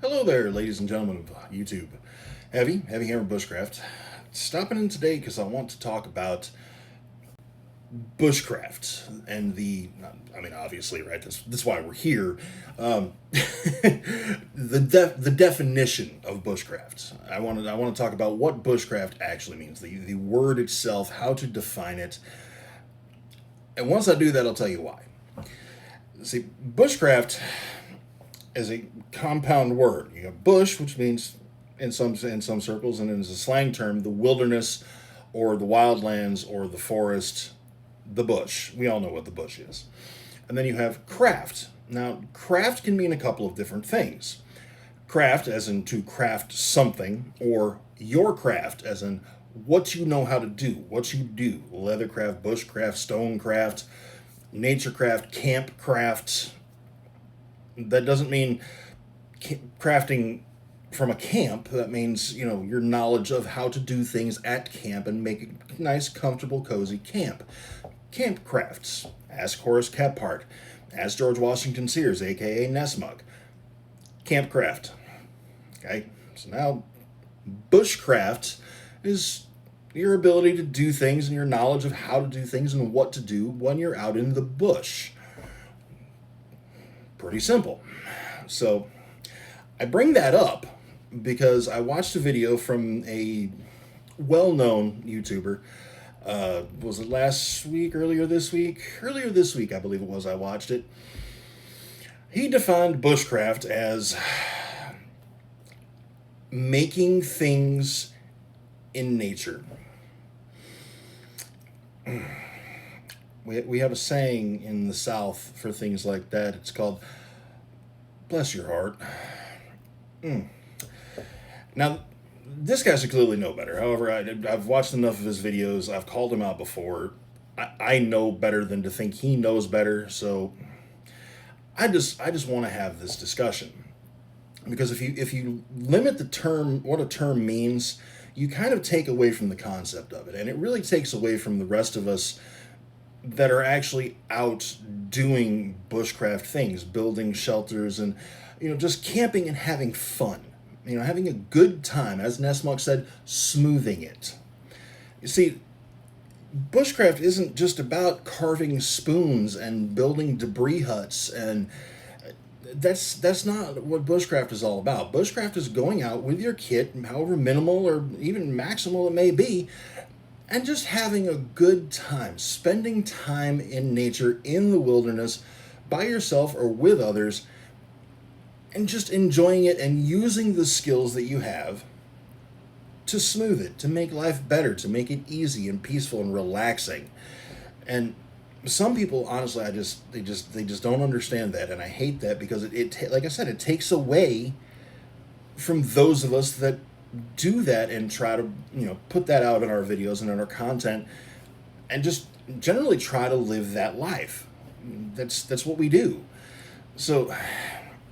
Hello there, ladies and gentlemen of YouTube. Heavy Hammer Bushcraft. Stopping in today because I want to talk about bushcraft and obviously, right? That's why we're here. The definition of bushcraft. I want to talk about what bushcraft actually means, the word itself, how to define it, and once I do that, I'll tell you why. See, bushcraft is a compound word. You have bush, which means in some circles, and as a slang term, the wilderness, or the wildlands, or the forest, the bush. We all know what the bush is. And then you have craft. Now, craft can mean a couple of different things. Craft, as in to craft something, or your craft, as in what you know how to do, what you do. Leathercraft, bushcraft, stonecraft, naturecraft, campcraft. That doesn't mean crafting from a camp. That means, your knowledge of how to do things at camp and make a nice, comfortable, cozy camp. Camp crafts. Ask Horace Kephart. Ask George Washington Sears, aka Nessmug. Campcraft. Okay? So now, bushcraft is your ability to do things and your knowledge of how to do things and what to do when you're out in the bush. Pretty simple. So, I bring that up because I watched a video from a well-known YouTuber. Was it last week? Earlier this week, I believe it was. I watched it. He defined bushcraft as making things in nature. We have a saying in the South for things like that. It's called, bless your heart. Now, this guy should clearly know better. However, I've watched enough of his videos. I've called him out before. I know better than to think he knows better. So I just want to have this discussion, because if you limit the term, what a term means, you kind of take away from the concept of it, and it really takes away from the rest of us that are actually out doing bushcraft things, building shelters, and just camping and having fun. Having a good time, as Nessmug said, smoothing it. You see, bushcraft isn't just about carving spoons and building debris huts, and that's not what bushcraft is all about. Bushcraft is going out with your kit, however minimal or even maximal it may be, and just having a good time, spending time in nature, in the wilderness, by yourself or with others, and just enjoying it and using the skills that you have to smooth it, to make life better, to make it easy and peaceful and relaxing. And some people, honestly, they just don't understand that, and I hate that, because like I said, it takes away from those of us that do that and try to put that out in our videos and in our content, and just generally try to live that life. That's what we do. So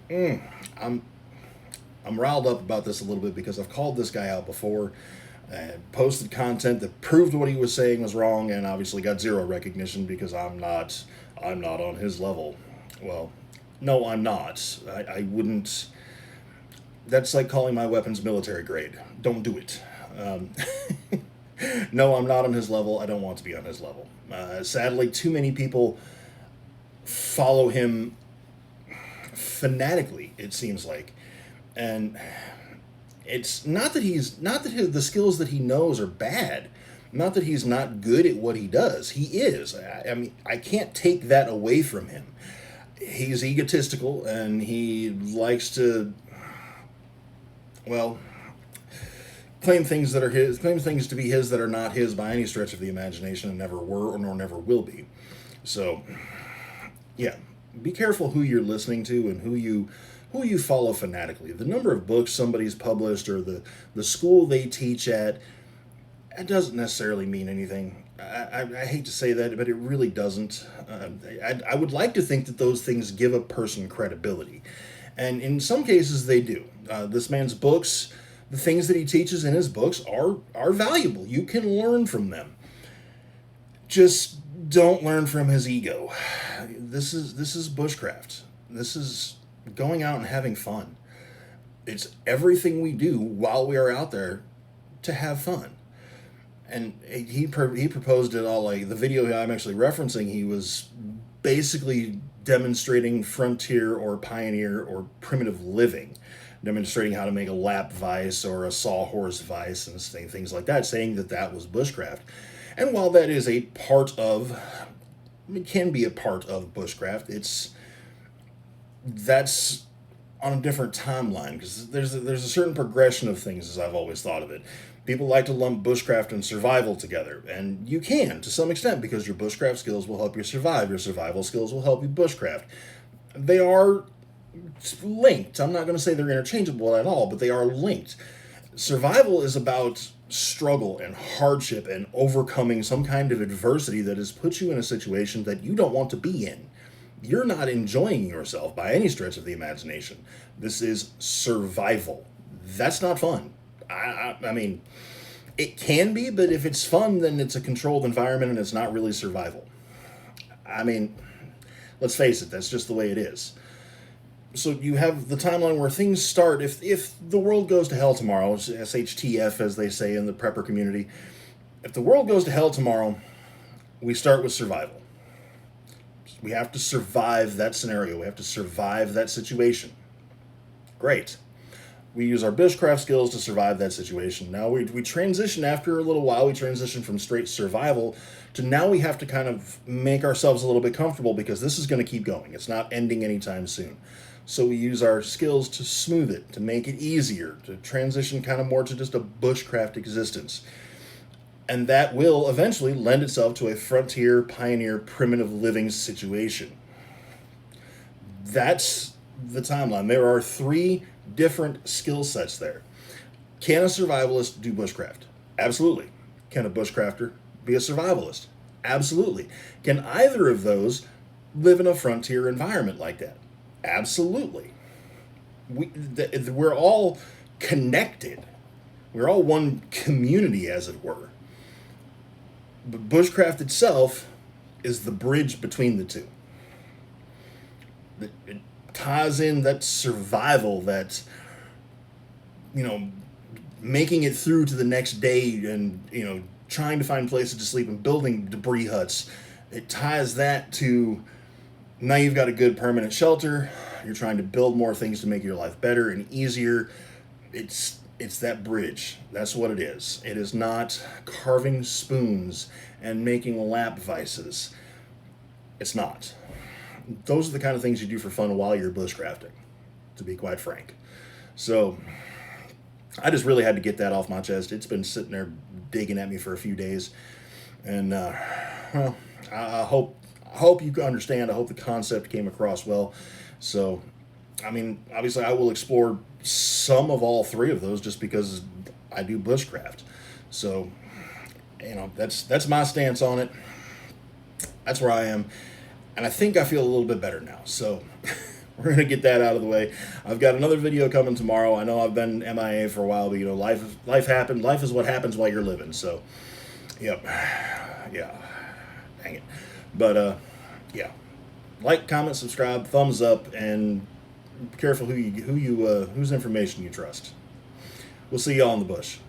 I'm riled up about this a little bit, because I've called this guy out before and posted content that proved what he was saying was wrong, and obviously got zero recognition because I'm not on his level. Well, no, I'm not. I wouldn't. That's like calling my weapons military grade. Don't do it. No, I'm not on his level. I don't want to be on his level. Sadly, too many people follow him fanatically, it seems like. And it's not that the skills that he knows are bad. Not that he's not good at what he does. He is. I can't take that away from him. He's egotistical, and he likes to, claim things to be his that are not his by any stretch of the imagination, and never were nor never will be. So, yeah, be careful who you're listening to and who you follow fanatically. The number of books somebody's published, or the school they teach at, it doesn't necessarily mean anything. I hate to say that, but it really doesn't. I would like to think that those things give a person credibility, and in some cases they do. This man's books, the things that he teaches in his books are valuable. You can learn from them. Just don't learn from his ego. This is bushcraft. This is going out and having fun. It's everything we do while we are out there to have fun. And he proposed it all, like the video I'm actually referencing. He was basically demonstrating frontier or pioneer or primitive living, demonstrating how to make a lap vise or a sawhorse vise and things like that, saying that that was bushcraft. And while that is a part of, it can be a part of bushcraft, that's on a different timeline, because there's a certain progression of things, as I've always thought of it. People like to lump bushcraft and survival together, and you can to some extent, because your bushcraft skills will help you survive. Your survival skills will help you bushcraft. They are linked. I'm not going to say they're interchangeable at all, but they are linked. Survival is about struggle and hardship and overcoming some kind of adversity that has put you in a situation that you don't want to be in. You're not enjoying yourself by any stretch of the imagination. This is survival. That's not fun. I mean, it can be, but if it's fun, then it's a controlled environment and it's not really survival. I mean, let's face it, that's just the way it is. So you have the timeline where things start. If the world goes to hell tomorrow, SHTF as they say in the prepper community, if the world goes to hell tomorrow, we start with survival. We have to survive that scenario. We have to survive that situation. Great. We use our bushcraft skills to survive that situation. Now we transition, after a little while, we transition from straight survival to now we have to kind of make ourselves a little bit comfortable, because this is going to keep going. It's not ending anytime soon. So we use our skills to smooth it, to make it easier, to transition kind of more to just a bushcraft existence. And that will eventually lend itself to a frontier, pioneer, primitive living situation. That's the timeline. There are 3 different skill sets there. Can a survivalist do bushcraft? Absolutely. Can a bushcrafter be a survivalist? Absolutely. Can either of those live in a frontier environment like that? Absolutely. We're all connected. We're all one community, as it were. But bushcraft itself is the bridge between the two. It ties in that survival, that, making it through to the next day and, trying to find places to sleep and building debris huts. It ties that to, now you've got a good permanent shelter. You're trying to build more things to make your life better and easier. It's that bridge. That's what it is. It is not carving spoons and making lap vices. It's not. Those are the kind of things you do for fun while you're bushcrafting, to be quite frank. So I just really had to get that off my chest. It's been sitting there digging at me for a few days. And, well, I hope you understand. I hope the concept came across well. So, I mean, obviously I will explore some of all 3 of those just because I do bushcraft. So, that's my stance on it. That's where I am. And I think I feel a little bit better now. So we're going to get that out of the way. I've got another video coming tomorrow. I know I've been MIA for a while, but life happened. Life is what happens while you're living. So, yep. Yeah. Dang it. But, yeah. Like, comment, subscribe, thumbs up, and be careful whose information you trust. We'll see y'all in the bush.